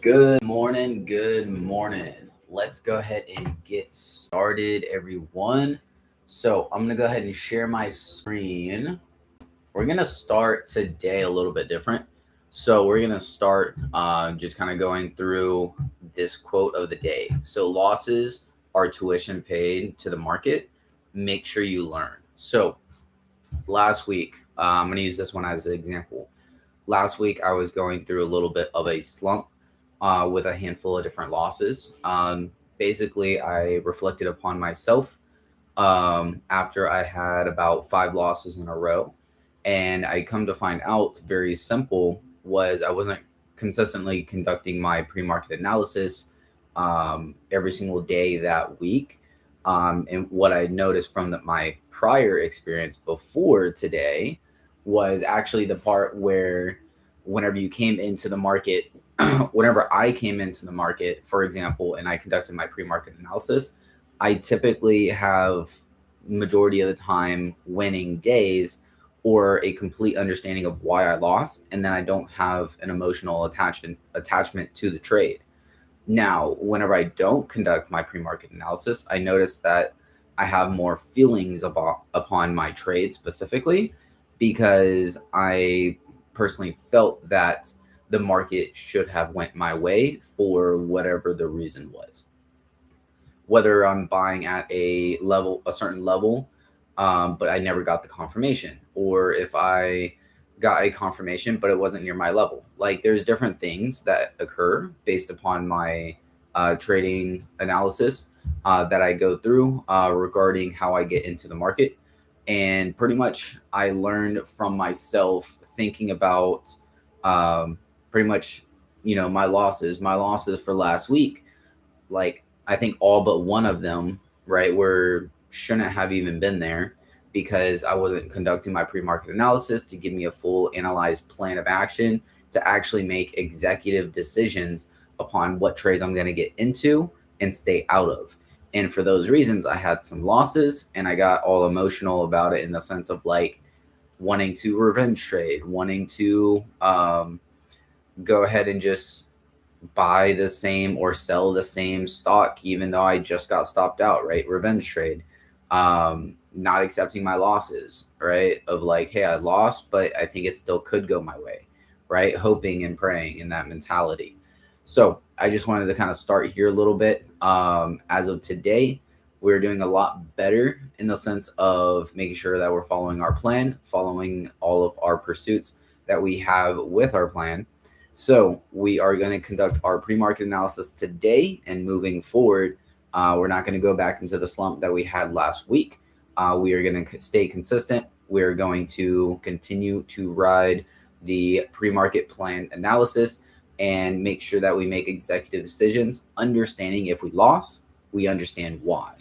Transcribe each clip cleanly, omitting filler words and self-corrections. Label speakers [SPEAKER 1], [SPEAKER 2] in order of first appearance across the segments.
[SPEAKER 1] Good morning. Good morning. Let's go ahead and get started, everyone. So, I'm going to go ahead and share my screen. We're going to start today a little bit different. So, we're going to start just kind of going through this quote of the day. So, losses are tuition paid to the market. Make sure you learn. So, last week, I'm going to use this one as an example. Last week, I was going through a little bit of a slump with a handful of different losses. Basically, I reflected upon myself after I had about 5 losses in a row. And I come to find out very simple was I wasn't consistently conducting my pre-market analysis every single day that week. And what I noticed from my prior experience before today was actually the part where whenever you came into the market, whenever I came into the market, for example, and I conducted my pre-market analysis, I typically have majority of the time winning days or a complete understanding of why I lost, and then I don't have an emotional attachment to the trade. Now, whenever I don't conduct my pre-market analysis, I notice that I have more feelings upon my trade specifically because I personally felt that the market should have went my way for whatever the reason was. Whether I'm buying at a certain level, but I never got the confirmation, or if I got a confirmation but it wasn't near my level. Like there's different things that occur based upon my trading analysis that I go through regarding how I get into the market. And pretty much I learned from myself thinking about um, pretty much, my losses for last week. Like I think all but one of them, right, were shouldn't have even been there because I wasn't conducting my pre-market analysis to give me a full analyzed plan of action to actually make executive decisions upon what trades I'm going to get into and stay out of. And for those reasons, I had some losses and I got all emotional about it in the sense of like wanting to revenge trade, wanting to go ahead and just buy the same or sell the same stock, even though I just got stopped out, right? Revenge trade. Not accepting my losses, right? Of like, hey, I lost, but I think it still could go my way, right? Hoping and praying in that mentality. So I just wanted to kind of start here a little bit. As of today, we're doing a lot better in the sense of making sure that we're following our plan, following all of our pursuits that we have with our plan. So we are going to conduct our pre-market analysis today, and moving forward, we're not going to go back into the slump that we had last week. We are going to stay consistent. We're going to continue to ride the pre-market plan analysis and make sure that we make executive decisions, understanding if we lost, we understand why.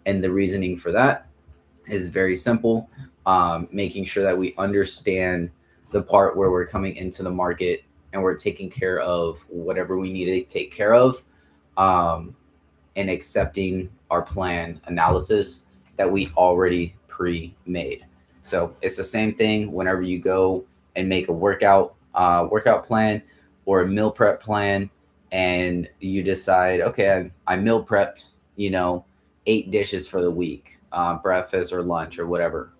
[SPEAKER 1] And the reasoning for that is very simple, making sure that we understand the part where we're coming into the market and we're taking care of whatever we need to take care of, um, and accepting our plan analysis that we already pre-made. So it's the same thing whenever you go and make a workout plan or a meal prep plan, and you decide, okay, I meal prepped, 8 dishes for the week, breakfast or lunch or whatever.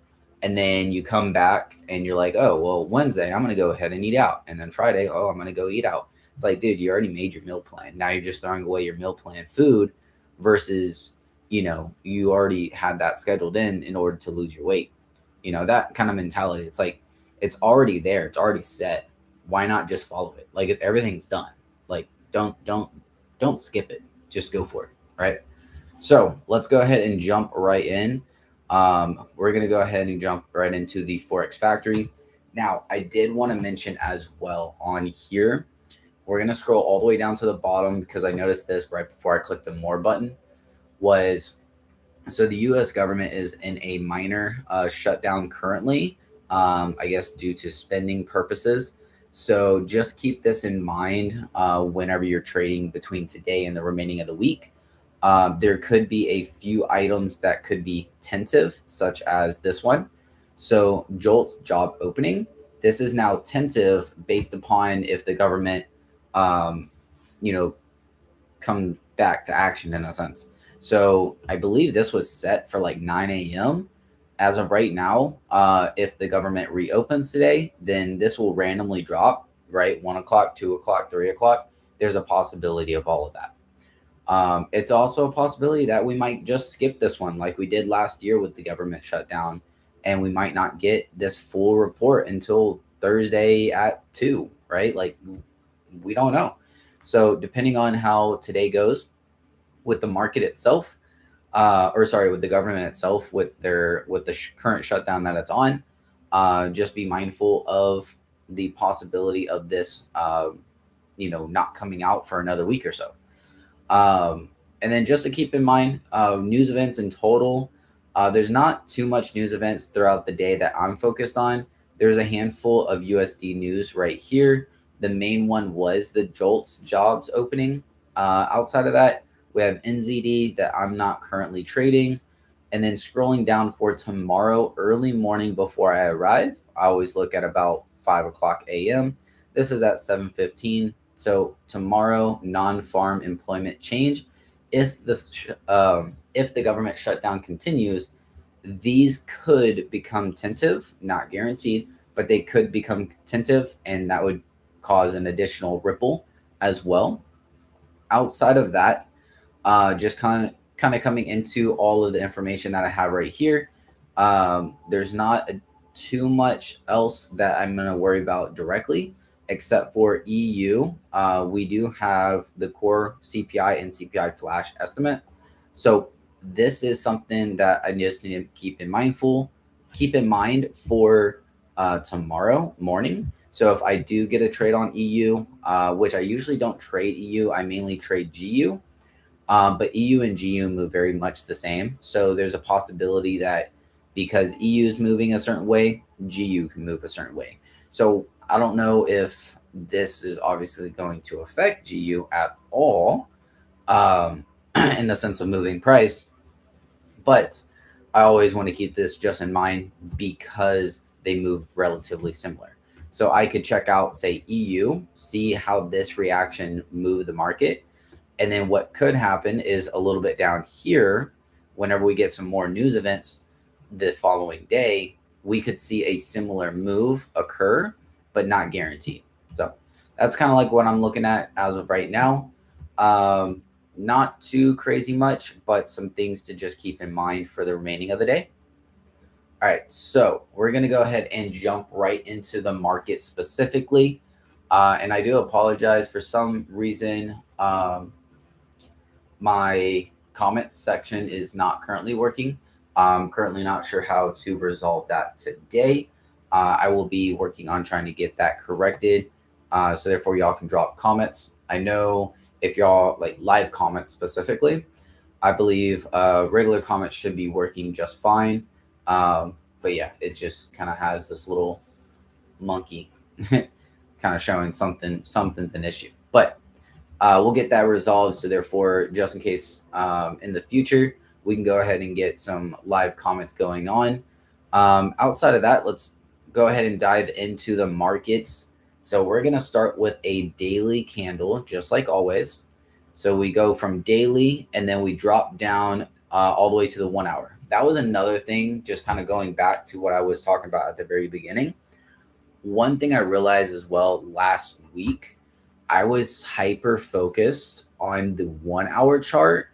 [SPEAKER 1] And then you come back and you're like, oh, well, Wednesday, I'm going to go ahead and eat out. And then Friday, oh, I'm going to go eat out. It's like, dude, you already made your meal plan. Now you're just throwing away your meal plan food versus, you already had that scheduled in order to lose your weight. That kind of mentality. It's like, it's already there. It's already set. Why not just follow it? Like if everything's done, like don't skip it. Just go for it. Right. So let's go ahead and jump right in. We're going to go ahead and jump right into the Forex Factory. Now, I did want to mention as well on here, we're going to scroll all the way down to the bottom because I noticed this right before I clicked the more button was, so the U.S. government is in a minor shutdown currently, I guess due to spending purposes. So just keep this in mind whenever you're trading between today and the remaining of the week. There could be a few items that could be tentative, such as this one. So Jolt's job opening. This is now tentative based upon if the government um, you know, come back to action in a sense. So I believe this was set for like 9 a.m. As of right now, if the government reopens today, then this will randomly drop, right? 1 o'clock, 2 o'clock, 3 o'clock. There's a possibility of all of that. It's also a possibility that we might just skip this one like we did last year with the government shutdown, and we might not get this full report until Thursday at 2, right? Like, we don't know. So, depending on how today goes with the market itself, or sorry, with the government itself, with the current shutdown that it's on, just be mindful of the possibility of this, not coming out for another week or so. And then just to keep in mind, news events in total, there's not too much news events throughout the day that I'm focused on. There's a handful of USD news right here. The main one was the JOLTS jobs opening. Outside of that, we have NZD that I'm not currently trading. And then scrolling down for tomorrow, early morning before I arrive, I always look at about 5 o'clock a.m. This is at 7:15. So tomorrow, non-farm employment change. If the government shutdown continues, these could become tentative, not guaranteed, but they could become tentative, and that would cause an additional ripple as well. Outside of that, just kind of coming into all of the information that I have right here. There's not too much else that I'm going to worry about directly, except for EU. We do have the core CPI and CPI flash estimate. So this is something that I just need to keep in mind for tomorrow morning. So if I do get a trade on EU, which I usually don't trade EU, I mainly trade GU. But EU and GU move very much the same. So there's a possibility that because EU is moving a certain way, GU can move a certain way. So I don't know if this is obviously going to affect GU at all, um, in the sense of moving price. But I always want to keep this just in mind because they move relatively similar. So I could check out, say, EU, see how this reaction moved the market, and then what could happen is a little bit down here, whenever we get some more news events the following day, we could see a similar move occur, but not guaranteed. So that's kind of like what I'm looking at as of right now. Um, Not too crazy much, but some things to just keep in mind for the remaining of the day. All right, so we're going to go ahead and jump right into the market specifically. And I do apologize for some reason. My comments section is not currently working. I'm currently not sure how to resolve that today. I will be working on trying to get that corrected. So therefore, y'all can drop comments. I know if y'all like live comments specifically, I believe regular comments should be working just fine. But yeah, it just kind of has this little monkey kind of showing something's an issue. But we'll get that resolved. So therefore, just in case in the future, we can go ahead and get some live comments going on. Outside of that, let's go ahead and dive into the markets. So we're going to start with a daily candle, just like always. So we go from daily and then we drop down all the way to the 1 hour. That was another thing, just kind of going back to what I was talking about at the very beginning. One thing I realized as well last week, I was hyper focused on the 1 hour chart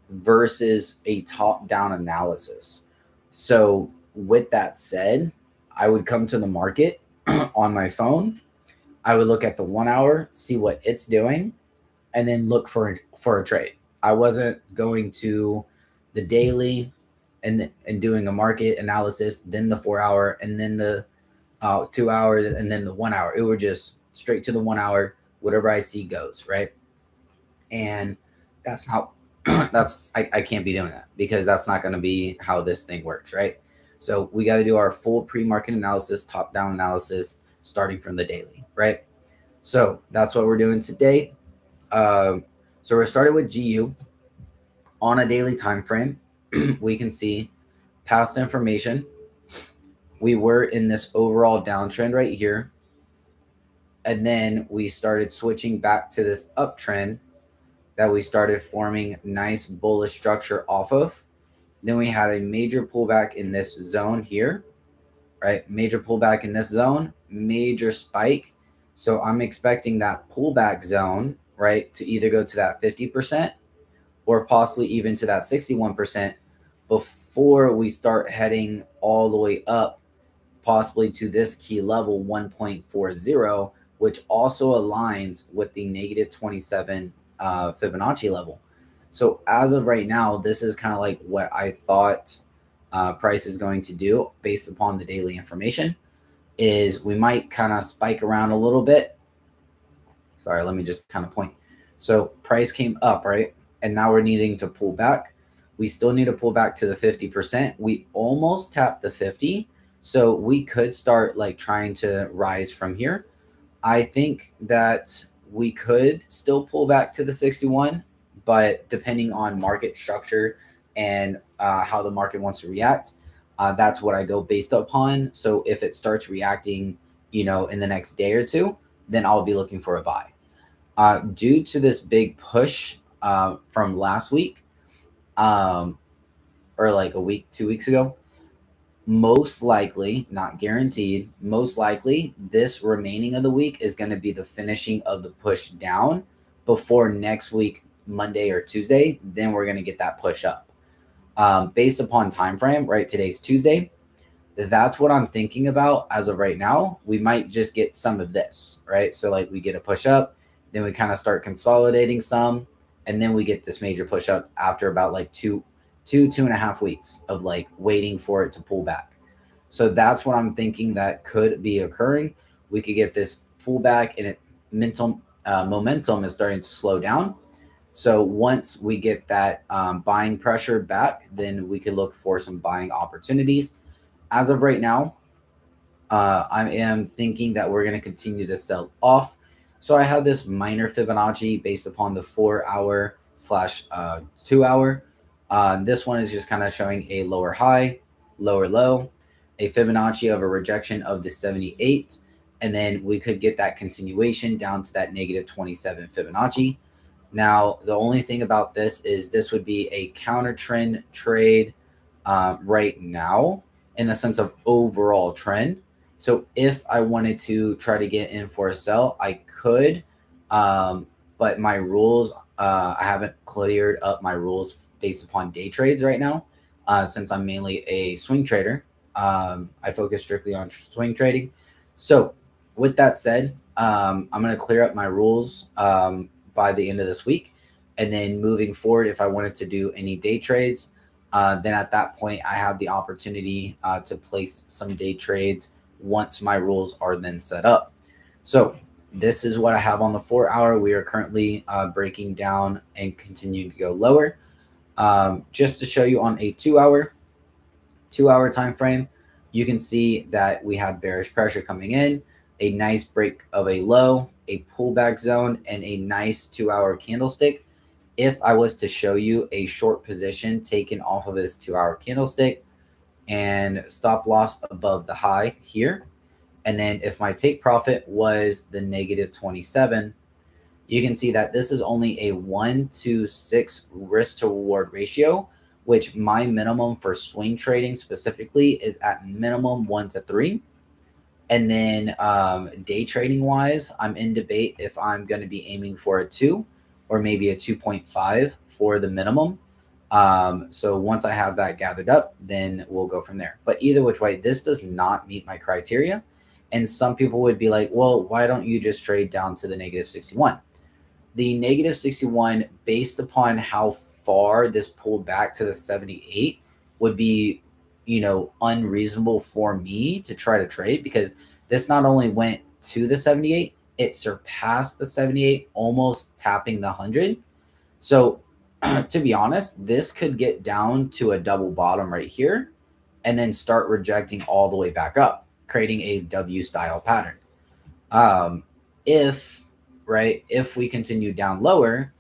[SPEAKER 1] versus a top down analysis. So, with that said, I would come to the market on my phone. I would look at the 1 hour, see what it's doing, and then look for a trade. I wasn't going to the daily and doing a market analysis, then the 4 hour, and then the 2 hours, and then the 1 hour. It would just straight to the 1 hour. Whatever I see goes, right? And that's not I can't be doing that because that's not going to be how this thing works, right? So we got to do our full pre-market analysis, top-down analysis, starting from the daily, right? So that's what we're doing today. So we're starting with GU on a daily time frame. We can see past information. We were in this overall downtrend right here. And then we started switching back to this uptrend that we started forming nice bullish structure off of. Then we had a major pullback in this zone here, right? Major pullback in this zone, major spike. So I'm expecting that pullback zone, right, to either go to that 50% or possibly even to that 61% before we start heading all the way up, possibly to this key level 1.40, which also aligns with the negative 27 Fibonacci level. So as of right now, this is kind of like what I thought price is going to do based upon the daily information. Is we might kind of spike around a little bit. Sorry, let me just kind of point. So price came up, right? And now we're needing to pull back. We still need to pull back to the 50%. We almost tapped the 50. So we could start like trying to rise from here. I think that we could still pull back to the 61, but depending on market structure and how the market wants to react, that's what I go based upon. So if it starts reacting, in the next day or two, then I'll be looking for a buy. Due to this big push from last week, or like a week, 2 weeks ago, most likely, not guaranteed, most likely this remaining of the week is going to be the finishing of the push down before next week, Monday or Tuesday. Then we're going to get that push up. Based upon time frame, right? Today's Tuesday. That's what I'm thinking about as of right now. We might just get some of this, right? So like we get a push up, then we kind of start consolidating some, and then we get this major push up after about like two and a half weeks of like waiting for it to pull back. So that's what I'm thinking that could be occurring. We could get this pullback and momentum is starting to slow down. So once we get that buying pressure back, then we could look for some buying opportunities. As of right now, I am thinking that we're going to continue to sell off. So I have this minor Fibonacci based upon the 4-hour / 2-hour. This one is just kind of showing a lower high, lower low, a Fibonacci of a rejection of the 78, and then we could get that continuation down to that negative 27 Fibonacci. Now, the only thing about this is this would be a counter trend trade right now in the sense of overall trend. So if I wanted to try to get in for a sell, I could, but my rules, I haven't cleared up my rules based upon day trades right now, since I'm mainly a swing trader. I focus strictly on swing trading. So with that said, I'm going to clear up my rules by the end of this week. And then moving forward, if I wanted to do any day trades, then at that point, I have the opportunity to place some day trades once my rules are then set up. So this is what I have on the 4-hour. We are currently breaking down and continuing to go lower. Just to show you on a 2-hour time frame, you can see that we have bearish pressure coming in, a nice break of a low, a pullback zone, and a nice 2-hour candlestick. If I was to show you a short position taken off of this 2-hour candlestick and stop loss above the high here, and then if my take profit was the negative 27, you can see that this is only a 1-to-6 risk to reward ratio, which my minimum for swing trading specifically is at minimum 1-to-3. And then day trading wise, I'm in debate if I'm going to be aiming for a 2 or maybe a 2.5 for the minimum. So once I have that gathered up, then we'll go from there. But either which way, this does not meet my criteria. And some people would be like, well, why don't you just trade down to the negative 61? The negative 61, based upon how far this pulled back to the 78, would be, unreasonable for me to try to trade, because this not only went to the 78, it surpassed the 78, almost tapping the 100. So to be honest, this could get down to a double bottom right here and then start rejecting all the way back up, creating a W style pattern. If we continue down lower,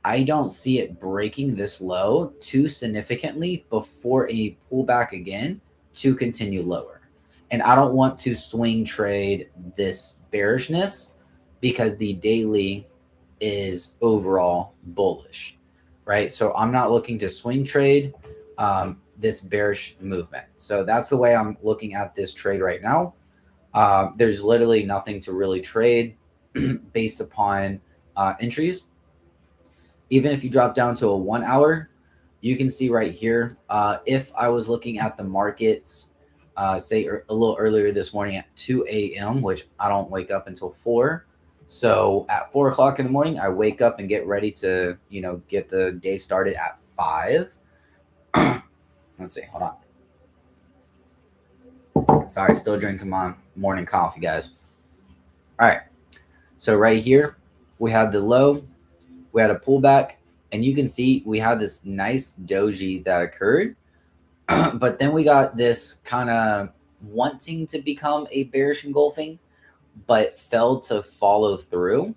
[SPEAKER 1] I don't see it breaking this low too significantly before a pullback again to continue lower. And I don't want to swing trade this bearishness because the daily is overall bullish, right? So I'm not looking to swing trade this bearish movement. So that's the way I'm looking at this trade right now. There's literally nothing to really trade based upon entries. Even if you drop down to a 1 hour, you can see right here, if I was looking at the markets, say a little earlier this morning at 2 a.m., which I don't wake up until 4. So at 4 o'clock in the morning, I wake up and get ready to, get the day started at 5. Let's see, hold on. Sorry, still drinking my morning coffee, guys. All right. So right here, we had the low, we had a pullback, and you can see we had this nice doji that occurred. But then we got this kind of wanting to become a bearish engulfing, but failed to follow through.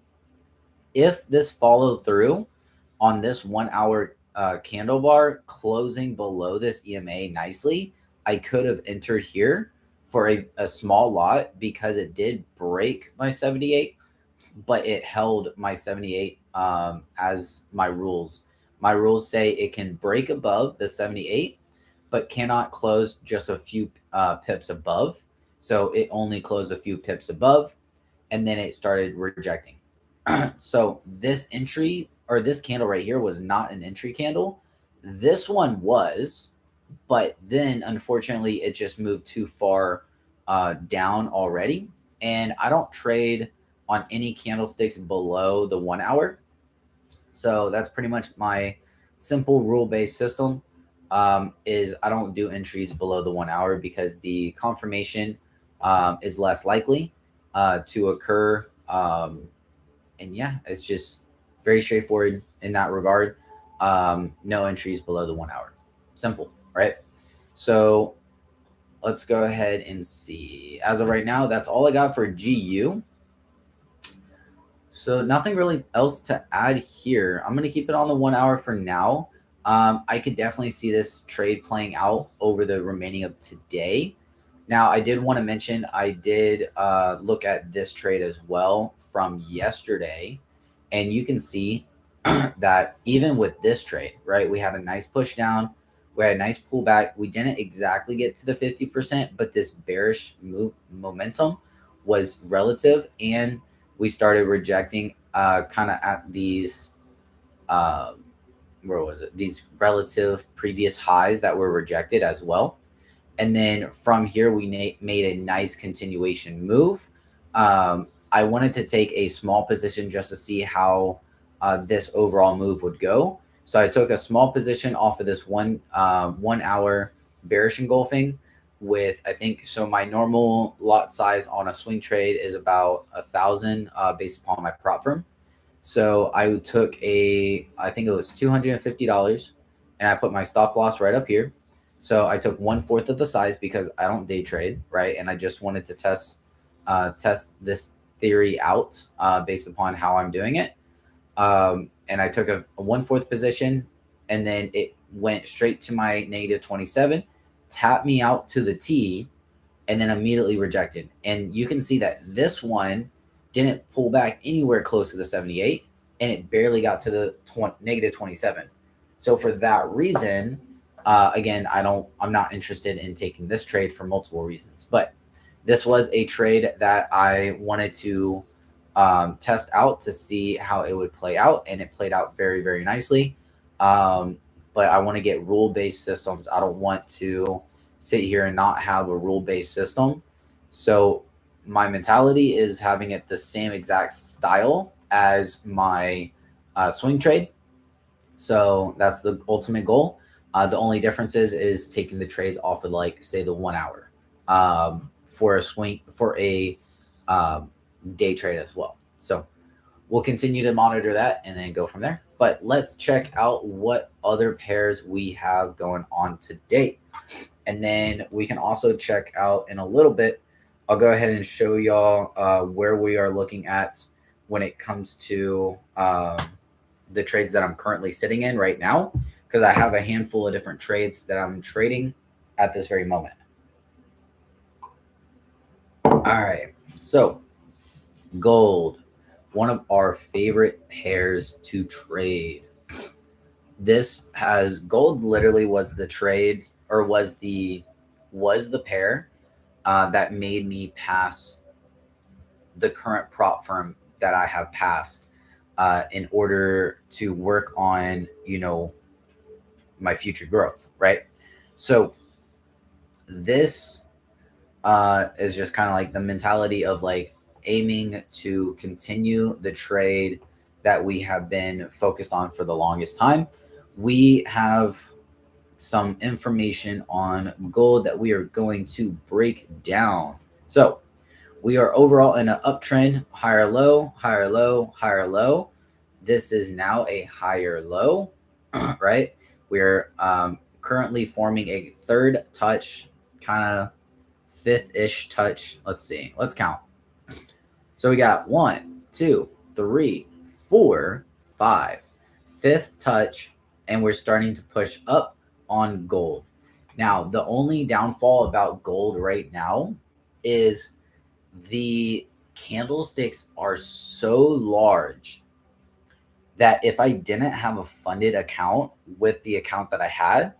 [SPEAKER 1] If this followed through on this 1 hour candle bar closing below this EMA nicely, I could have entered here for a small lot because it did break my 78, but it held my 78 as my rules. My rules say it can break above the 78, but cannot close just a few pips above. So it only closed a few pips above, and then it started rejecting. So this entry or this candle right here was not an entry candle. This one was, but then unfortunately it just moved too far down already. And I don't trade on any candlesticks below the 1 hour. So that's pretty much my simple rule-based system. Is I don't do entries below the 1 hour because the confirmation is less likely to occur. And yeah, it's just very straightforward in that regard. No entries below the 1 hour. Simple, right? So let's go ahead and see. As of right now, that's all I got for GU. So nothing really else to add here. I'm going to keep it on the 1 hour for now. I could definitely see this trade playing out over the remaining of today. Now, I did want to mention I did look at this trade as well from yesterday. And you can see that even with this trade, right, we had a nice push down. We had a nice pullback. We didn't exactly get to the 50%, but this bearish move momentum was relative, and we started rejecting kind of at these where was it, these relative previous highs that were rejected as well. And then from here we made a nice continuation move. I wanted to take a small position just to see how this overall move would go. So I took a small position off of this 1 hour bearish engulfing with, I think, so my normal lot size on a swing trade is about 1,000 based upon my prop firm. So I took I think it was $250, and I put my stop loss right up here. So I took 1/4 of the size because I don't day trade, right? And I just wanted to test this theory out based upon how I'm doing it. And I took a 1/4 position, and then it went straight to my -27, tapped me out to the T, and then immediately rejected. And you can see that this one didn't pull back anywhere close to the 78, and it barely got to the -27. So for that reason, again, I'm not interested in taking this trade for multiple reasons, but this was a trade that I wanted to test out to see how it would play out, and it played out very, very nicely. But I want to get rule-based systems. I don't want to sit here and not have a rule-based system. So my mentality is having it the same exact style as my swing trade. So that's the ultimate goal. The only difference is taking the trades off of, like, say, the 1 hour for a swing, for a day trade as well. So we'll continue to monitor that and then go from there. But let's check out what other pairs we have going on today. And then we can also check out in a little bit. I'll go ahead and show y'all where we are looking at when it comes to the trades that I'm currently sitting in right now, because I have a handful of different trades that I'm trading at this very moment. All right. So gold. one of our favorite pairs to trade. This has gold literally was the trade or was the pair that made me pass the current prop firm that I have passed in order to work on, my future growth, right? So this is just kind of like the mentality of like aiming to continue the trade that we have been focused on for the longest time. We have some information on gold that we are going to break down. So we are overall in an uptrend, higher low, higher low, higher low. This is now a higher low, right? We're currently forming a third touch, kind of fifth-ish touch. Let's see. Let's count. So we got 1, 2, 3, 4, 5. Fifth touch, and we're starting to push up on gold. Now, the only downfall about gold right now is the candlesticks are so large that if I didn't have a funded account with the account that I had,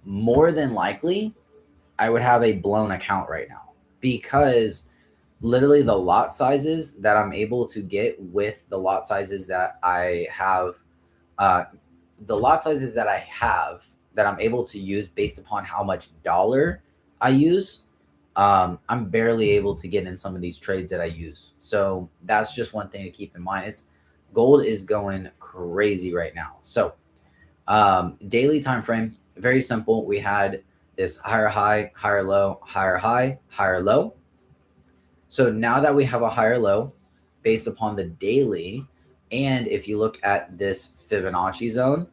[SPEAKER 1] more than likely I would have a blown account right now, because literally the lot sizes that I'm able to get with the lot sizes that I have, uh, that I'm able to use based upon how much dollar I use, I'm barely able to get in some of these trades that I use. So that's just one thing to keep in mind. Gold is going crazy right now. So daily time frame, very simple. We had this higher high, higher low, higher high, higher low. So now that we have a higher low based upon the daily, and if you look at this Fibonacci zone,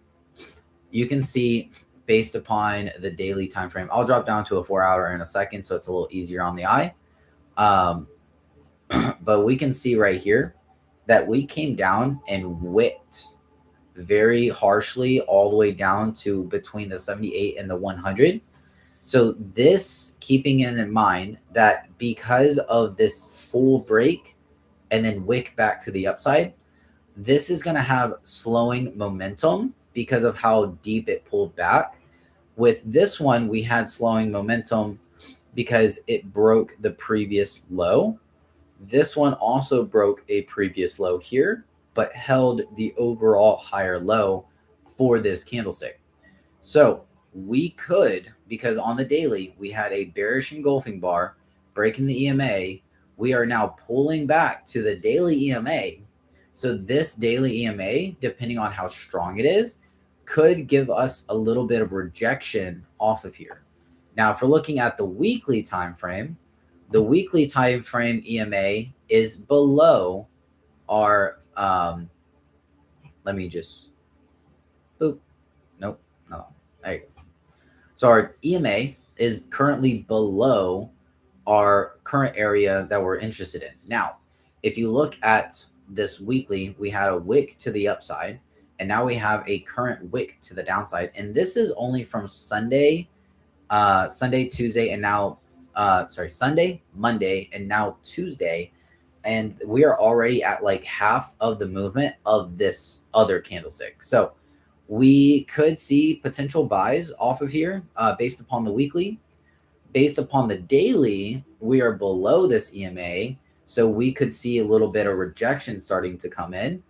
[SPEAKER 1] you can see based upon the daily time frame, I'll drop down to a 4-hour in a second so it's a little easier on the eye. But we can see right here that we came down and wicked very harshly all the way down to between the 78 and the 100. So this, keeping in mind that because of this full break and then wick back to the upside, this is going to have slowing momentum because of how deep it pulled back. With this one, we had slowing momentum because it broke the previous low. This one also broke a previous low here, but held the overall higher low for this candlestick. So we could, because on the daily, we had a bearish engulfing bar breaking the EMA. We are now pulling back to the daily EMA. So this daily EMA, depending on how strong it is, could give us a little bit of rejection off of here. Now, if we're looking at the weekly time frame, the weekly time frame EMA is below our, let me just, boop, nope, no, there you go. So our EMA is currently below our current area that we're interested in. Now, if you look at this weekly, we had a wick to the upside, and now we have a current wick to the downside. And this is only from Sunday, Tuesday, and now, Sunday, Monday, and now Tuesday. And we are already at like half of the movement of this other candlestick. So we could see potential buys off of here based upon the weekly. Based upon the daily, we are below this EMA. So we could see a little bit of rejection starting to come in.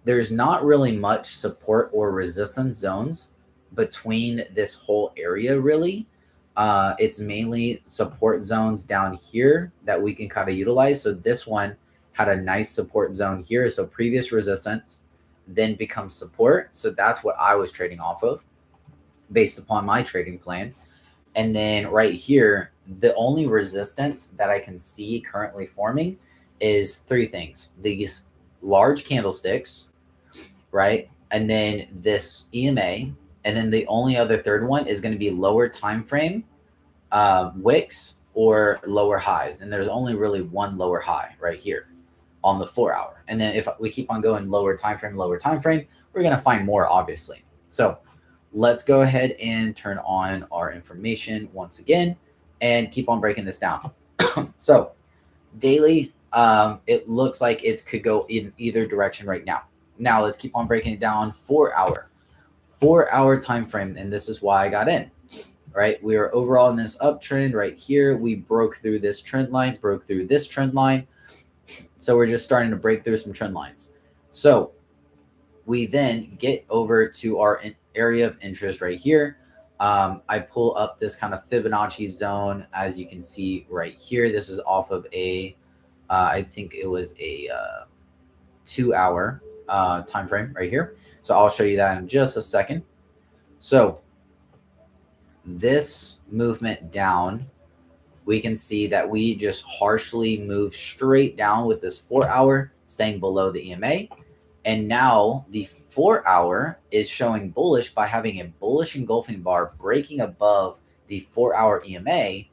[SPEAKER 1] There's not really much support or resistance zones between this whole area, really. It's mainly support zones down here that we can kind of utilize. So this one had a nice support zone here. So previous resistance then becomes support. So that's what I was trading off of based upon my trading plan. And then right here, the only resistance that I can see currently forming is three things: these large candlesticks, right? And then this EMA. And then the only other third one is going to be lower time frame wicks or lower highs. And there's only really one lower high right here on the 4-hour. And then if we keep on going lower time frame, we're going to find more, obviously. So let's go ahead and turn on our information once again and keep on breaking this down. So daily, it looks like it could go in either direction right now. Now let's keep on breaking it down. 4 hour time frame, and this is why I got in. Right, we are overall in this uptrend right here. We broke through this trend line, broke through this trend line. So we're just starting to break through some trend lines. So we then get over to our area of interest right here. I pull up this kind of Fibonacci zone, as you can see right here. This is off of I think it was a 2 hour time frame right here. So I'll show you that in just a second. So this movement down, we can see that we just harshly moved straight down with this 4 hour staying below the EMA. And now the 4 hour is showing bullish by having a bullish engulfing bar breaking above the 4 hour EMA.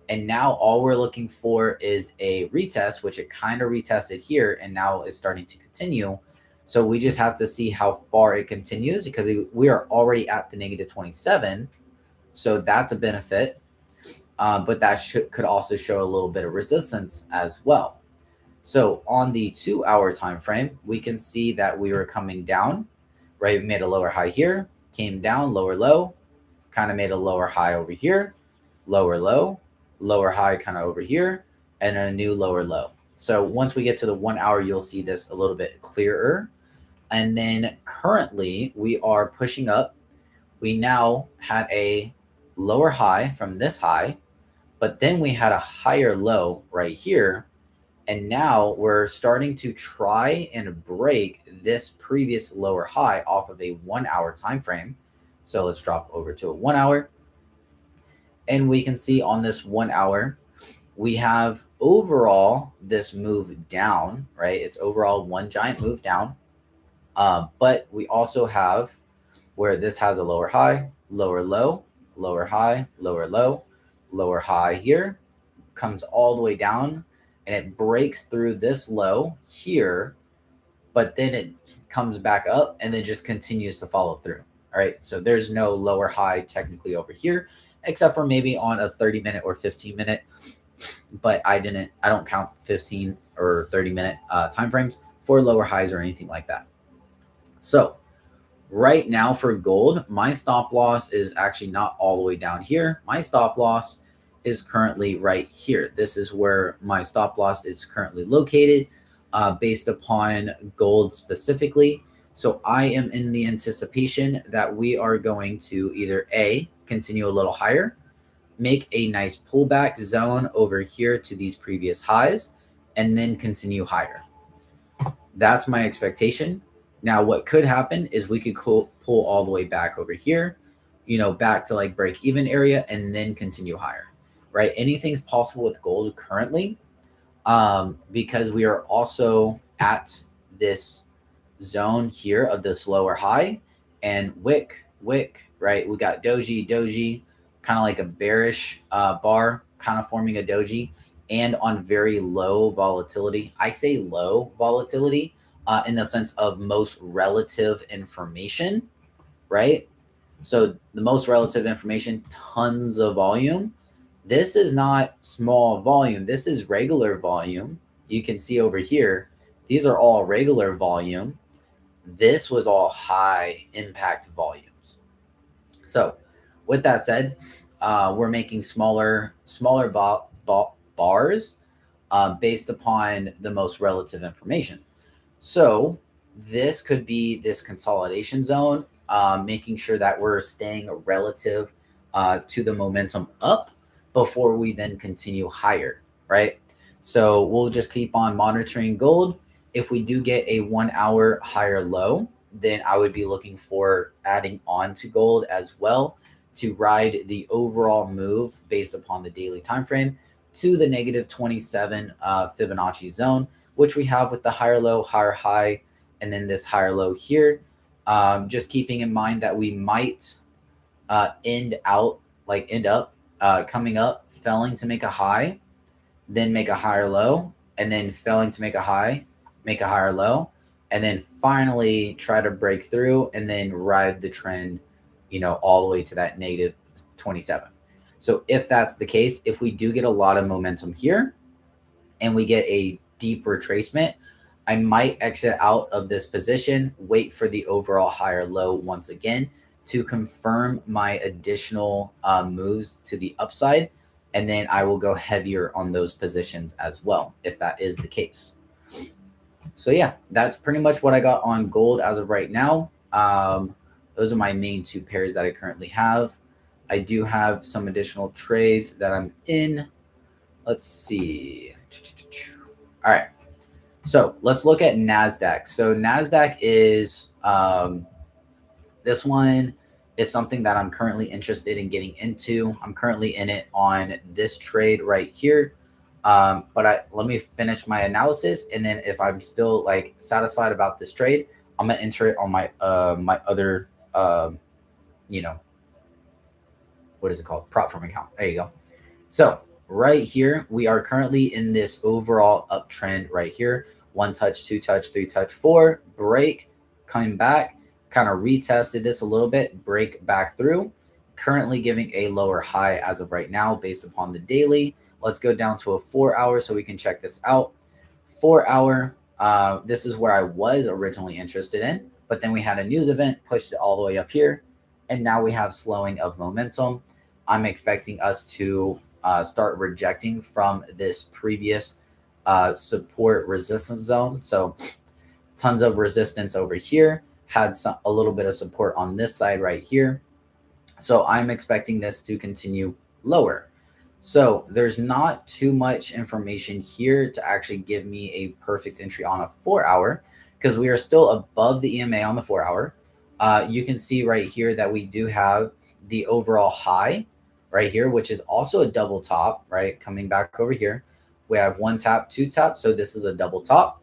[SPEAKER 1] And now all we're looking for is a retest, which it kind of retested here and now is starting to continue. So we just have to see how far it continues, because we are already at the -27. So that's a benefit. But that could also show a little bit of resistance as well. So on the 2 hour time frame, we can see that we were coming down, right? We made a lower high here, came down, lower low, kind of made a lower high over here, lower low, lower high kind of over here, and a new lower low. So once we get to the 1 hour, you'll see this a little bit clearer. And then currently we are pushing up. We now had a lower high from this high, but then we had a higher low right here. And now we're starting to try and break this previous lower high off of a 1 hour time frame. So let's drop over to a 1 hour. And we can see on this 1 hour, we have overall this move down, right? It's overall one giant move down. But we also have where this has a lower high, lower low, lower high, lower low, lower high here, comes all the way down, and it breaks through this low here, but then it comes back up and then just continues to follow through. All right, so there's no lower high technically over here, except for maybe on a 30-minute or 15-minute, but I don't count 15 or 30-minute time frames for lower highs or anything like that. So right now for gold, my stop loss is actually not all the way down here. My stop loss is currently right here. This is where my stop loss is currently located, based upon gold specifically. So I am in the anticipation that we are going to either A, continue a little higher, make a nice pullback zone over here to these previous highs, and then continue higher. That's my expectation. Now, what could happen is we could pull all the way back over here, back to like break even area and then continue higher, right? Anything's possible with gold currently, because we are also at this zone here of this lower high and wick, right? We got doji, kind of like a bearish bar, kind of forming a doji, and on very low volatility. I say low volatility in the sense of most relative information, right? So the most relative information, tons of volume. This is not small volume. This is regular volume. You can see over here, these are all regular volume. This was all high impact volumes. So with that said, we're making smaller bars based upon the most relative information. So this could be this consolidation zone, making sure that we're staying relative to the momentum up before we then continue higher, right? So we'll just keep on monitoring gold. If we do get a 1 hour higher low, then I would be looking for adding on to gold as well to ride the overall move based upon the daily time frame to the -27 Fibonacci zone, which we have with the higher low, higher high, and then this higher low here. Just keeping in mind that we might end up coming up, failing to make a high, then make a higher low, and then failing to make a high, make a higher low, and then finally try to break through and then ride the trend, all the way to that -27. So if that's the case, if we do get a lot of momentum here and we get a deep retracement, I might exit out of this position, wait for the overall higher low once again to confirm my additional moves to the upside. And then I will go heavier on those positions as well, if that is the case. So yeah, that's pretty much what I got on gold as of right now. Those are my main two pairs that I currently have. I do have some additional trades that I'm in. Let's see. All right. So let's look at NASDAQ. So NASDAQ is this one is something that I'm currently interested in getting into. I'm currently in it on this trade right here. But let me finish my analysis, and then if I'm still like satisfied about this trade, I'm gonna enter it on my my other you know, what is it called, prop firm account. There you go. So right here we are currently in this overall uptrend right here. One touch, two touch, three touch, four, break, coming back, kind of retested this a little bit, break back through, currently giving a lower high as of right now based upon the daily. Let's go down to a 4 hour so we can check this out. 4 hour, this is where I was originally interested in, but then we had a news event, pushed it all the way up here, and now we have slowing of momentum. I'm expecting us to start rejecting from this previous support resistance zone. So tons of resistance over here, had a little bit of support on this side right here. So I'm expecting this to continue lower. So there's not too much information here to actually give me a perfect entry on a 4 hour because we are still above the EMA on the 4 hour. You can see right here that we do have the overall high right here, which is also a double top, right? Coming back over here, we have one tap, two tap. So this is a double top.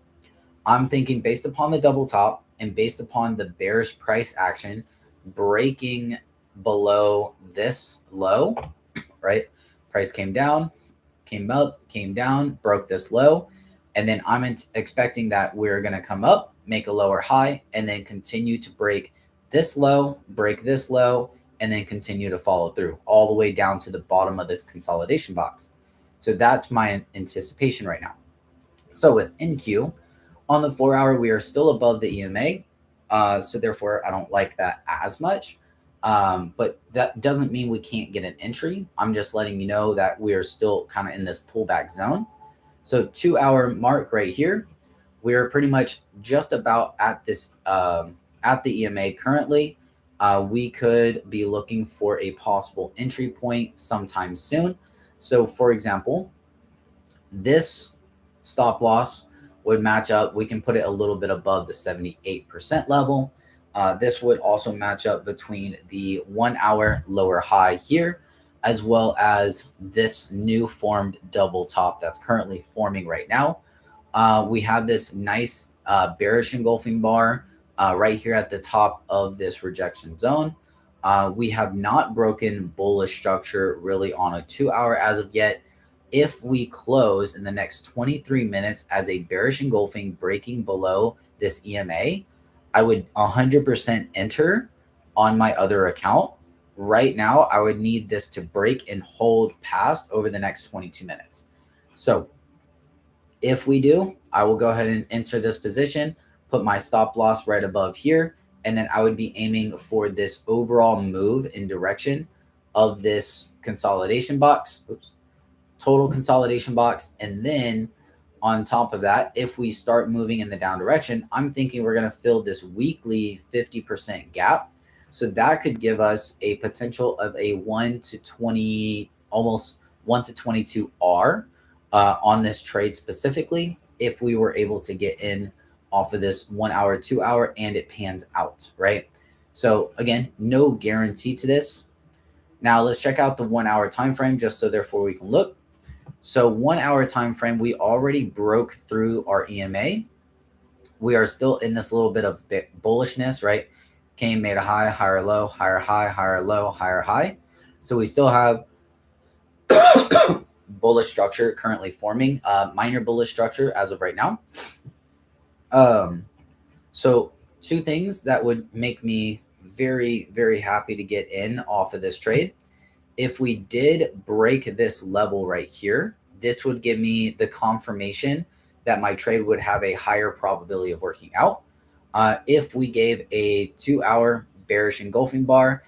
[SPEAKER 1] I'm thinking based upon the double top and based upon the bearish price action breaking below this low, right? Price came down, came up, came down, broke this low. And then I'm expecting that we're going to come up, make a lower high, and then continue to break this low, and then continue to follow through all the way down to the bottom of this consolidation box. So that's my anticipation right now. So with NQ on the 4 hour, we are still above the EMA. So therefore, I don't like that as much. But that doesn't mean we can't get an entry. I'm just letting you know that we are still kind of in this pullback zone. So 2 hour mark right here, we're pretty much just about at this at the EMA currently. We could be looking for a possible entry point sometime soon. So for example, this stop loss would match up. We can put it a little bit above the 78% level. This would also match up between the 1 hour lower high here, as well as this new formed double top that's currently forming right now. We have this nice bearish engulfing bar right here at the top of this rejection zone. We have not broken bullish structure really on a 2 hour as of yet. If we close in the next 23 minutes as a bearish engulfing breaking below this EMA, I would 100% enter on my other account. Right now, I would need this to break and hold past over the next 22 minutes. So if we do, I will go ahead and enter this position, put my stop loss right above here, and then I would be aiming for this overall move in direction of this consolidation box. Oops. Total consolidation box. And then on top of that, if we start moving in the down direction, I'm thinking we're going to fill this weekly 50% gap. So that could give us a potential of a 1 to 20, almost 1 to 22 R on this trade specifically, if we were able to get in off of this 1 hour, 2 hour, and it pans out, right? So again, no guarantee to this. Now let's check out the 1 hour time frame just so therefore we can look. So 1 hour time frame, we already broke through our EMA. We are still in this little bit of bullishness, right? Came, made a high, higher low, higher high, higher low, higher high. So we still have bullish structure currently forming, minor bullish structure as of right now. So two things that would make me very, very happy to get in off of this trade. If we did break this level right here, this would give me the confirmation that my trade would have a higher probability of working out. If we gave a 2-hour bearish engulfing bar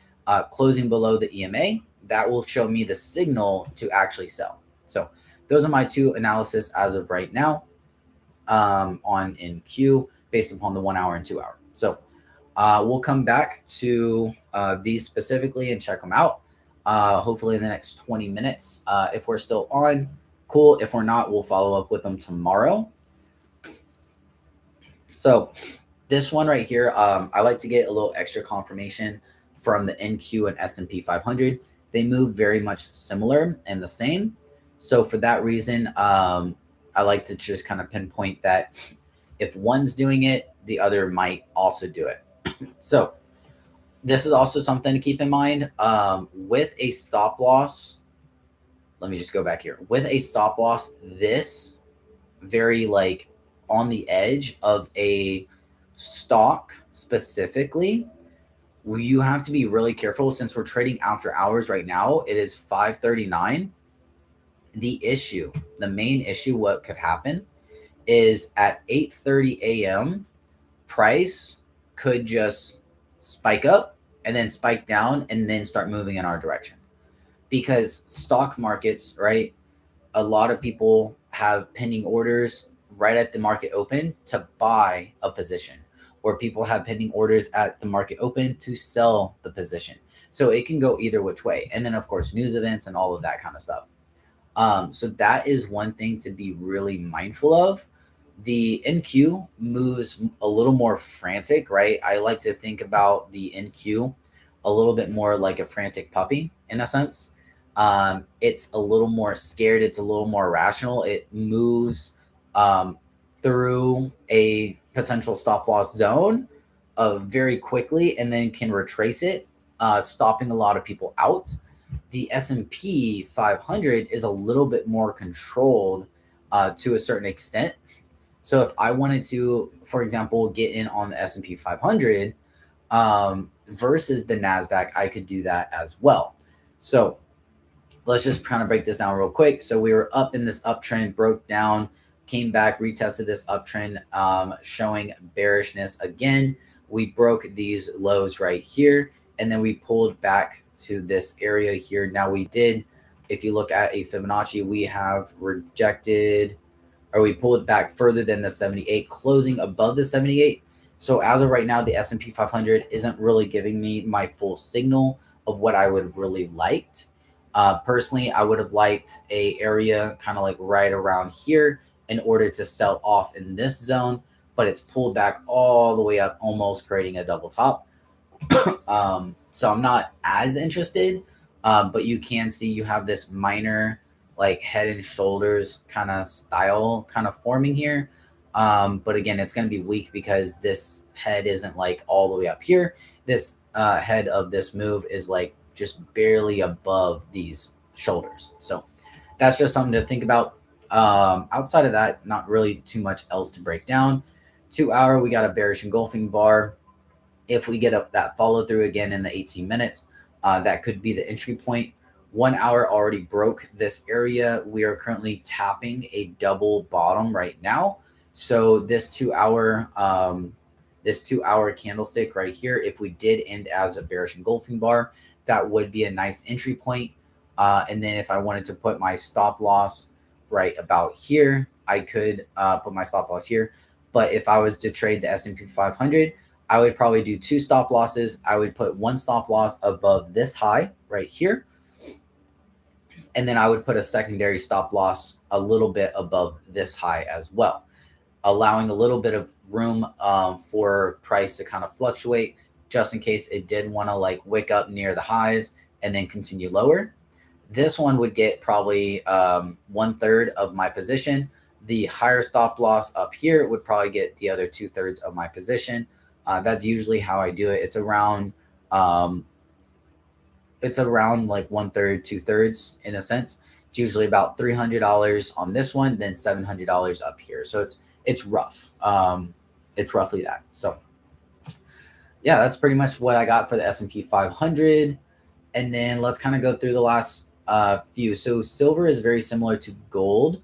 [SPEAKER 1] closing below the EMA, that will show me the signal to actually sell. So those are my two analysis as of right now on NQ based upon the 1 hour and 2 hour. So we'll come back to these specifically and check them out. Hopefully in the next 20 minutes. If we're still on, cool. If we're not, we'll follow up with them tomorrow. So this one right here, I like to get a little extra confirmation from the NQ and S&P 500. They move very much similar and the same. So for that reason, I like to just kind of pinpoint that if one's doing it, the other might also do it. So this is also something to keep in mind with a stop loss. Let me just go back here. With a stop loss, this very like on the edge of a stock specifically, you have to be really careful since we're trading after hours right now. It is 5:39. The main issue, what could happen is at 8:30 a.m., price could just spike up and then spike down and then start moving in our direction. Because stock markets, right? A lot of people have pending orders right at the market open to buy a position, or people have pending orders at the market open to sell the position. So it can go either which way. And then, of course, news events and all of that kind of stuff. So that is one thing to be really mindful of. The NQ moves a little more frantic, right? I like to think about the NQ a little bit more like a frantic puppy in a sense. It's a little more scared. It's a little more rational. It moves through a potential stop loss zone very quickly and then can retrace it, stopping a lot of people out. The S&P 500 is a little bit more controlled to a certain extent. So if I wanted to, for example, get in on the S&P 500 versus the NASDAQ, I could do that as well. So let's just kind of break this down real quick. So we were up in this uptrend, broke down, came back, retested this uptrend, showing bearishness again. We broke these lows right here, and then we pulled back to this area here. Now we did, if you look at a Fibonacci, we have rejected, or we pulled back further than the 78, closing above the 78. So as of right now, the S&P 500 isn't really giving me my full signal of what I would really liked. Personally, I would have liked a area kind of like right around here in order to sell off in this zone, but it's pulled back all the way up, almost creating a double top. So I'm not as interested, but you can see you have this minor like head and shoulders kind of style kind of forming here. But again, it's going to be weak because this head isn't like all the way up here. This head of this move is like just barely above these shoulders. So that's just something to think about. Outside of that, not really too much else to break down. 2 hour, we got a bearish engulfing bar. If we get up that follow through again in the 18 minutes, that could be the entry point. 1 hour already broke this area. We are currently tapping a double bottom right now. So this 2 hour, candlestick right here, if we did end as a bearish engulfing bar, that would be a nice entry point. And then if I wanted to put my stop loss right about here, I could put my stop loss here. But if I was to trade the S&P 500, I would probably do 2 stop losses. I would put 1 stop loss above this high right here. And then I would put a secondary stop loss a little bit above this high as well, allowing a little bit of room for price to kind of fluctuate just in case it did want to like wick up near the highs and then continue lower. This one would get probably 1/3 of my position. The higher stop loss up here would probably get the other 2/3 of my position. That's usually how I do it. It's around like 1/3, 2/3 in a sense. It's usually about $300 on this one, then $700 up here. So it's rough. It's roughly that. So yeah, that's pretty much what I got for the S&P 500. And then let's kind of go through the last few. So silver is very similar to gold.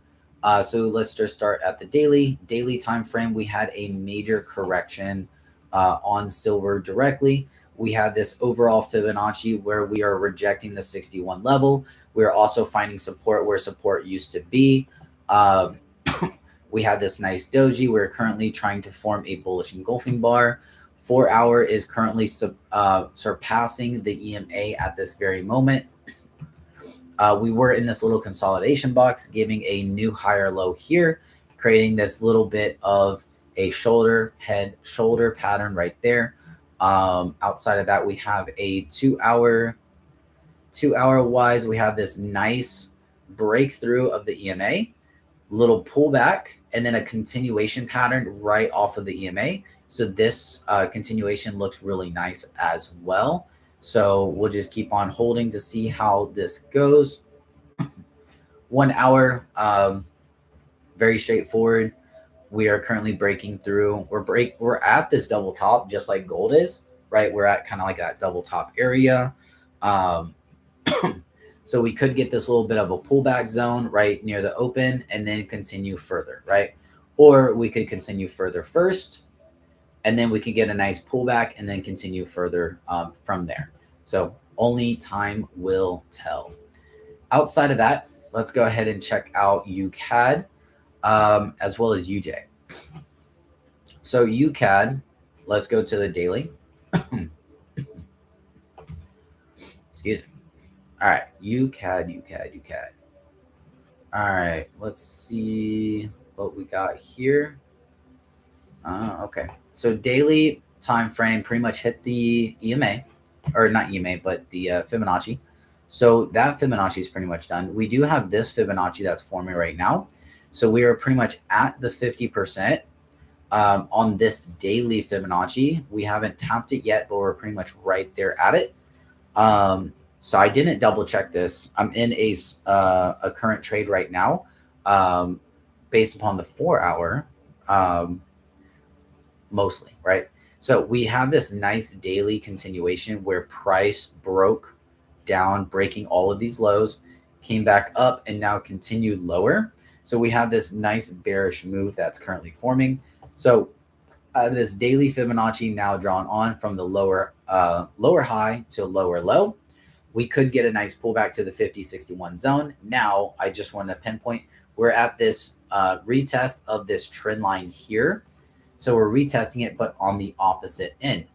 [SPEAKER 1] So let's just start at the daily time frame. We had a major correction on silver directly. We had this overall Fibonacci where we are rejecting the 61 level. We are also finding support where support used to be. Um, we had this nice doji. We're currently trying to form a bullish engulfing bar. 4 hour is currently surpassing the EMA at this very moment. We were in this little consolidation box, giving a new higher low here, creating this little bit of a shoulder pattern right there. Outside of that, we have a 2 hour wise. We have this nice breakthrough of the EMA, little pullback, and then a continuation pattern right off of the EMA. So this continuation looks really nice as well. So we'll just keep on holding to see how this goes. 1 hour, very straightforward. We are currently breaking through. We're at this double top, just like gold is, right? We're at kind of like that double top area. So we could get this little bit of a pullback zone right near the open and then continue further, right? Or we could continue further first, and then we can get a nice pullback and then continue further from there. So only time will tell. Outside of that, let's go ahead and check out UCAD as well as UJ. So UCAD, let's go to the daily. Excuse me. All right, UCAD. All right, let's see what we got here. Okay, so daily time frame pretty much hit the EMA, or not EMA, but the Fibonacci. So that Fibonacci is pretty much done. We do have this Fibonacci that's forming right now. So we are pretty much at the 50% on this daily Fibonacci. We haven't tapped it yet, but we're pretty much right there at it. So I didn't double check this. I'm in a current trade right now based upon the 4 hour mostly, right? So we have this nice daily continuation where price broke down, breaking all of these lows, came back up, and now continued lower. So we have this nice bearish move that's currently forming. So this daily Fibonacci now drawn on from the lower high to lower low. We could get a nice pullback to the 50-61 zone. Now, I just want to pinpoint, we're at this retest of this trend line here. So we're retesting it, but on the opposite end.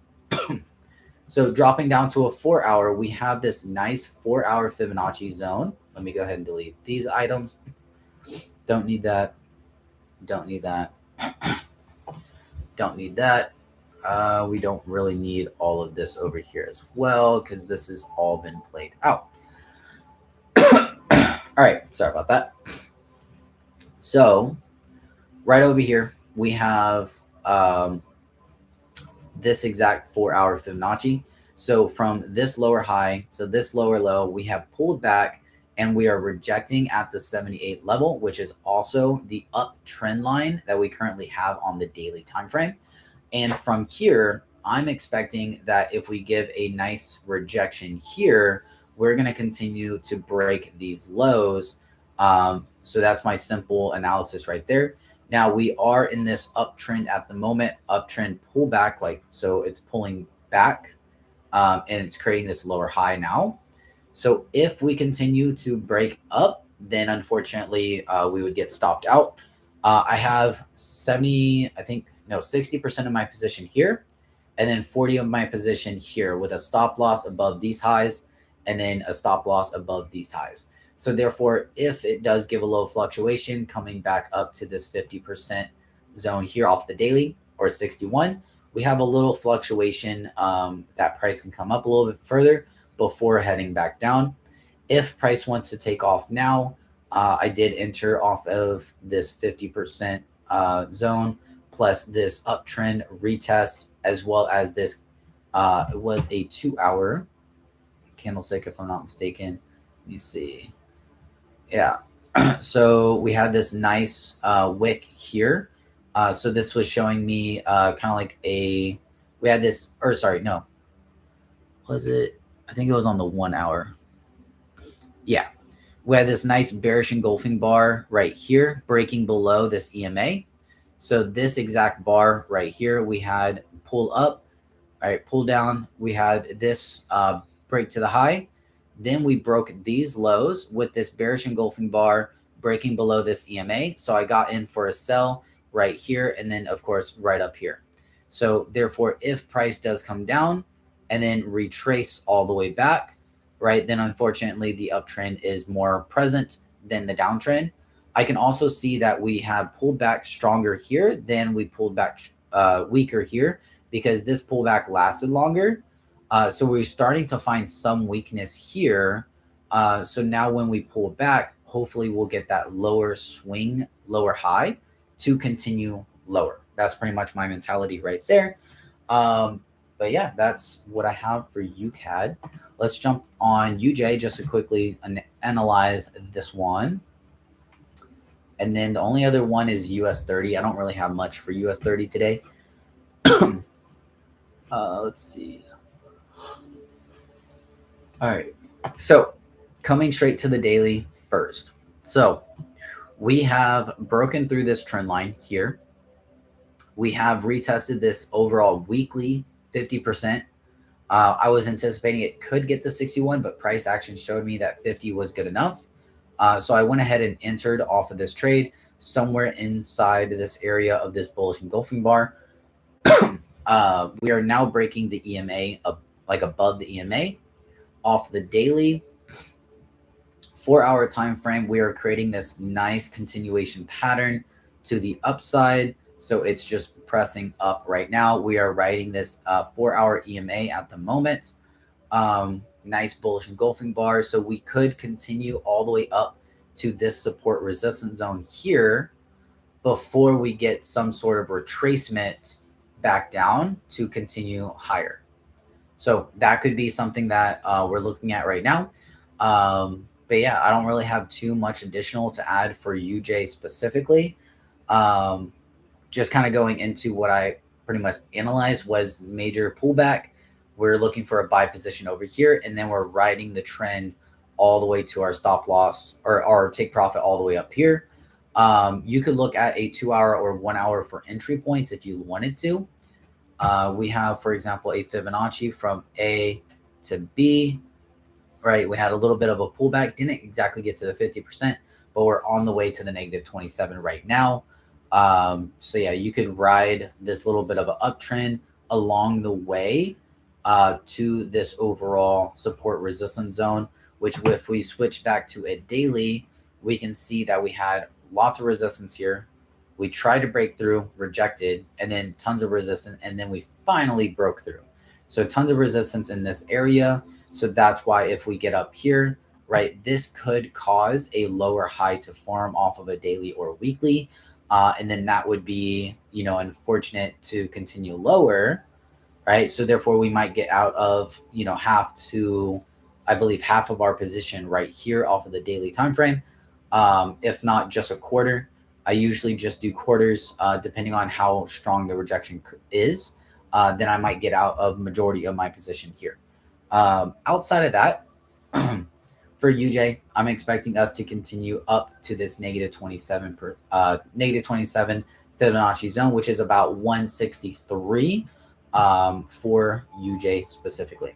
[SPEAKER 1] So dropping down to a 4 hour, we have this nice 4 hour Fibonacci zone. Let me go ahead and delete these items. Don't need that. Don't need that. Don't need that. We don't really need all of this over here as well because this has all been played out. All right, sorry about that. So right over here, we have this exact 4 hour Fibonacci. So from this lower high to this lower low, we have pulled back and we are rejecting at the 78 level, which is also the uptrend line that we currently have on the daily time frame. And from here, I'm expecting that if we give a nice rejection here, we're going to continue to break these lows. So that's my simple analysis right there. Now we are in this uptrend at the moment, uptrend pullback, like so it's pulling back and it's creating this lower high now. So if we continue to break up, then unfortunately we would get stopped out. I have 60% of my position here, and then 40 of my position here with a stop loss above these highs, and then a stop loss above these highs. So therefore, if it does give a low fluctuation coming back up to this 50% zone here off the daily or 61, we have a little fluctuation that price can come up a little bit further before heading back down. If price wants to take off now, I did enter off of this 50% zone plus this uptrend retest, as well as this, it was a 2 hour candlestick, if I'm not mistaken. Let me see. Yeah. So we had this nice wick here. So this was showing me kind of like we had this, or sorry, no. Was it? I think it was on the 1 hour. Yeah. We had this nice bearish engulfing bar right here, breaking below this EMA. So this exact bar right here, we had pull up, all right, pull down. We had this break to the high. Then we broke these lows with this bearish engulfing bar breaking below this EMA. So I got in for a sell right here and then, of course, right up here. So therefore, if price does come down and then retrace all the way back, right, then unfortunately the uptrend is more present than the downtrend. I can also see that we have pulled back stronger here than we pulled back weaker here because this pullback lasted longer. So we're starting to find some weakness here. So now when we pull back, hopefully we'll get that lower swing, lower high to continue lower. That's pretty much my mentality right there. But yeah, that's what I have for UCAD. Let's jump on UJ just to quickly analyze this one. And then the only other one is US 30. I don't really have much for US 30 today. Let's see. All right. So coming straight to the daily first. So we have broken through this trend line here. We have retested this overall weekly 50%. I was anticipating it could get to 61, but price action showed me that 50 was good enough. So I went ahead and entered off of this trade somewhere inside this area of this bullish engulfing bar. We are now breaking the EMA like above the EMA off the daily 4-hour time frame. We are creating this nice continuation pattern to the upside. So it's just pressing up right now. We are riding this 4-hour EMA at the moment. Nice bullish engulfing bar. So we could continue all the way up to this support resistance zone here before we get some sort of retracement back down to continue higher. So that could be something that we're looking at right now. But yeah, I don't really have too much additional to add for UJ specifically. Just kind of going into what I pretty much analyzed was major pullback. We're looking for a buy position over here, and then we're riding the trend all the way to our stop loss or our take profit all the way up here. You could look at a 2-hour or 1 hour for entry points if you wanted to. We have, for example, a Fibonacci from A to B, right? We had a little bit of a pullback, didn't exactly get to the 50%, but we're on the way to the negative 27 right now. So yeah, you could ride this little bit of an uptrend along the way to this overall support resistance zone, which if we switch back to a daily, we can see that we had lots of resistance here. We tried to break through, rejected, and then tons of resistance, and then we finally broke through. So tons of resistance in this area. So that's why if we get up here, right, this could cause a lower high to form off of a daily or weekly. And then that would be, unfortunate to continue lower, right? So therefore we might get out of, half of our position right here off of the daily time frame. If not just a quarter. I usually just do quarters, depending on how strong the rejection is. Then I might get out of majority of my position here. Outside of that, for UJ, I'm expecting us to continue up to this negative 27 Fibonacci zone, which is about 163 for UJ specifically.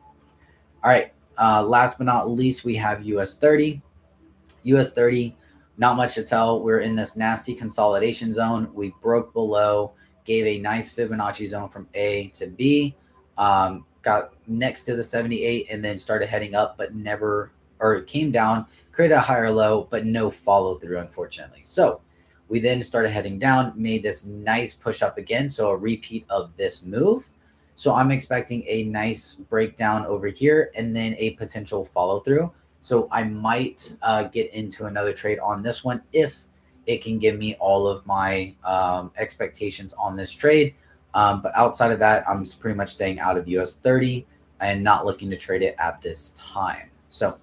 [SPEAKER 1] All right. Last but not least, we have US 30. US 30, not much to tell. We're in this nasty consolidation zone. We broke below, gave a nice Fibonacci zone from A to B, got next to the 78 and then started heading up, but it came down, created a higher low, but no follow through, unfortunately. So we then started heading down, made this nice push up again. So a repeat of this move. So I'm expecting a nice breakdown over here and then a potential follow through. So I might get into another trade on this one if it can give me all of my expectations on this trade. But outside of that, I'm pretty much staying out of US 30 and not looking to trade it at this time. So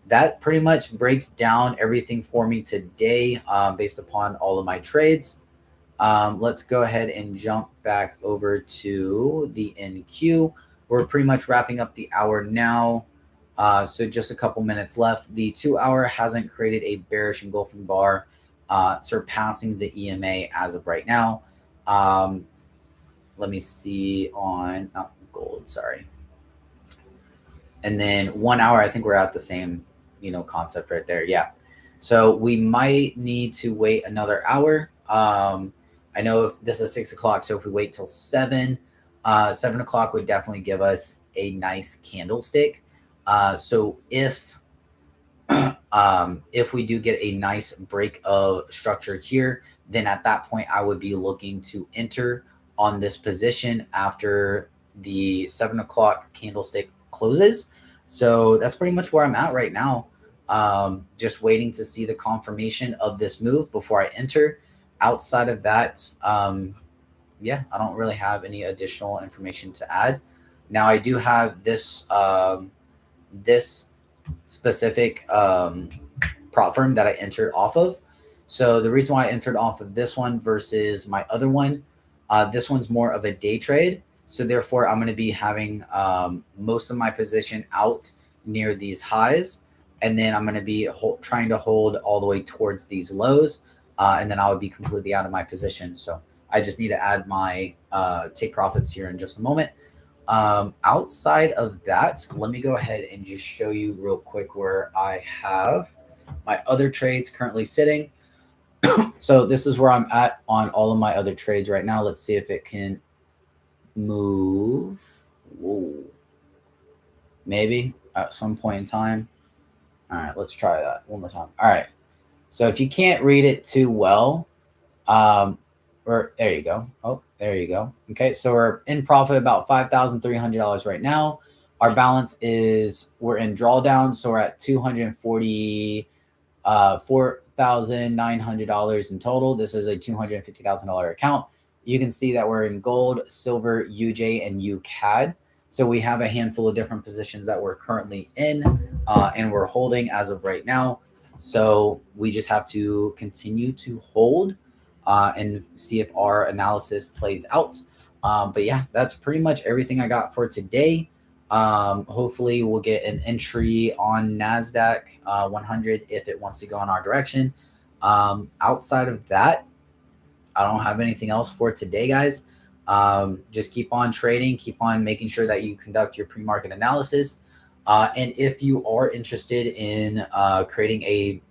[SPEAKER 1] that pretty much breaks down everything for me today based upon all of my trades. Let's go ahead and jump back over to the NQ. We're pretty much wrapping up the hour now. So just a couple minutes left. The 2 hour hasn't created a bearish engulfing bar, surpassing the EMA as of right now. Let me see on gold, sorry. And then 1 hour, I think we're at the same, concept right there. Yeah. So we might need to wait another hour. I know if this is 6 o'clock, so if we wait till 7 o'clock would definitely give us a nice candlestick. So if we do get a nice break of structure here, then at that point I would be looking to enter on this position after the 7 o'clock candlestick closes. So that's pretty much where I'm at right now. Just waiting to see the confirmation of this move before I enter. Outside of that, yeah, I don't really have any additional information to add. Now I do have this specific prop firm that I entered off of. So the reason why I entered off of this one versus my other one, this one's more of a day trade. So therefore, I'm going to be having most of my position out near these highs. And then I'm going to be trying to hold all the way towards these lows. And then I would be completely out of my position. So I just need to add my take profits here in just a moment. Outside of that, let me go ahead and just show you real quick where I have my other trades currently sitting. So this is where I'm at on all of my other trades right now. Let's see if it can move. Whoa. Maybe at some point in time. All right, let's try that one more time. All right. So if you can't read it too well, or there you go. Oh, there you go. Okay, so we're in profit about $5,300 right now. Our balance we're in drawdown, so we're at $4,900 in total. This is a $250,000 account. You can see that we're in gold, silver, UJ, and UCAD. So we have a handful of different positions that we're currently in, and we're holding as of right now. So we just have to continue to hold and see if our analysis plays out. But yeah, that's pretty much everything I got for today. Hopefully we'll get an entry on NASDAQ 100 if it wants to go in our direction. Outside of that, I don't have anything else for today, guys. Just keep on trading, keep on making sure that you conduct your pre-market analysis. And if you are interested in creating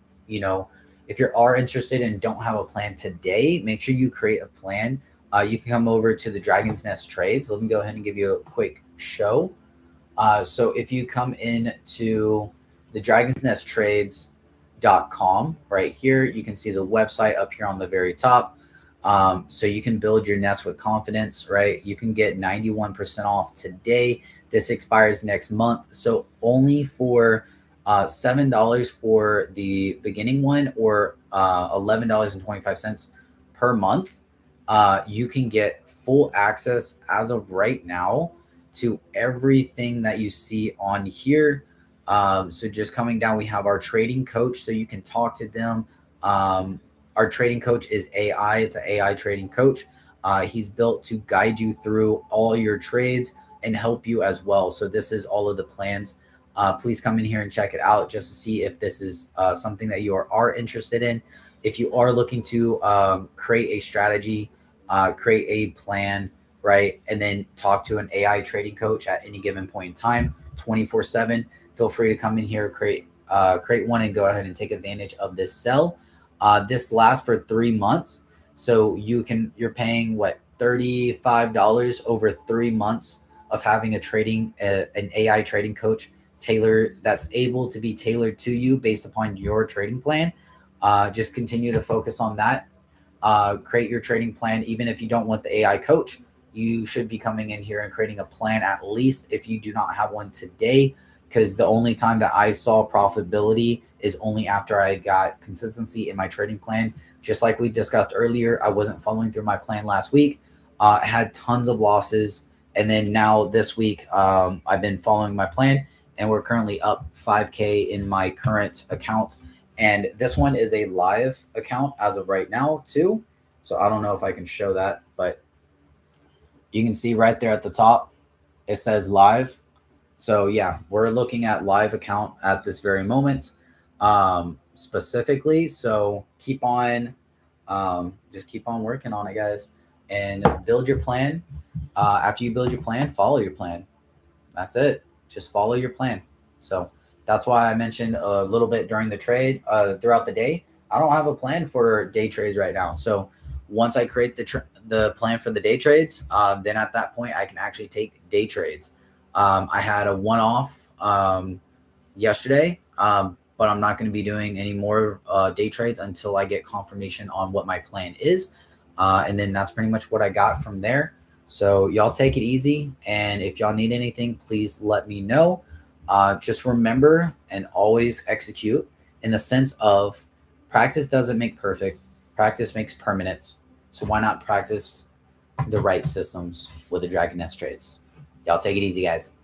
[SPEAKER 1] if you are interested and don't have a plan today, make sure you create a plan. You can come over to the Dragon's Nest Trades. Let me go ahead and give you a quick show. So if you come in to the Dragon's Nest Trades.com right here, you can see the website up here on the very top. So you can build your nest with confidence, right? You can get 91% off today. This expires next month. So only for $7 for the beginning one, or $11.25 per month, you can get full access as of right now to everything that you see on here. So just coming down, we have our trading coach, so you can talk to them. Our trading coach is AI. It's an AI trading coach. He's built to guide you through all your trades and help you as well. So this is all of the plans. Please come in here and check it out just to see if this is something that you are interested in. If you are looking to create a strategy, create a plan, right, and then talk to an AI trading coach at any given point in time, 24/7, feel free to come in here, create one, and go ahead and take advantage of this sell. This lasts for 3 months. So you're paying $35 over 3 months of having an AI trading coach that's able to be tailored to you based upon your trading plan. Just continue to focus on that. Create your trading plan. Even if you don't want the AI coach, you should be coming in here and creating a plan, at least if you do not have one today, because the only time that I saw profitability is only after I got consistency in my trading plan. Just like we discussed earlier, I wasn't following through my plan last week. I had tons of losses. And then now this week, I've been following my plan, and we're currently up 5K in my current account. And this one is a live account as of right now too. So I don't know if I can show that, but you can see right there at the top, it says live. So yeah, we're looking at live account at this very moment, specifically. So just keep on working on it, guys, and build your plan. After you build your plan, follow your plan. That's it. Just follow your plan. So that's why I mentioned a little bit during the trade, throughout the day. I don't have a plan for day trades right now. So once I create the plan for the day trades, then at that point I can actually take day trades. I had a one-off yesterday, but I'm not going to be doing any more day trades until I get confirmation on what my plan is. And then that's pretty much what I got from there. So y'all take it easy. And if y'all need anything, please let me know. Just remember and always execute, in the sense of practice doesn't make perfect, practice makes permanence. So why not practice the right systems with the Dragon Nest trades? Y'all take it easy, guys.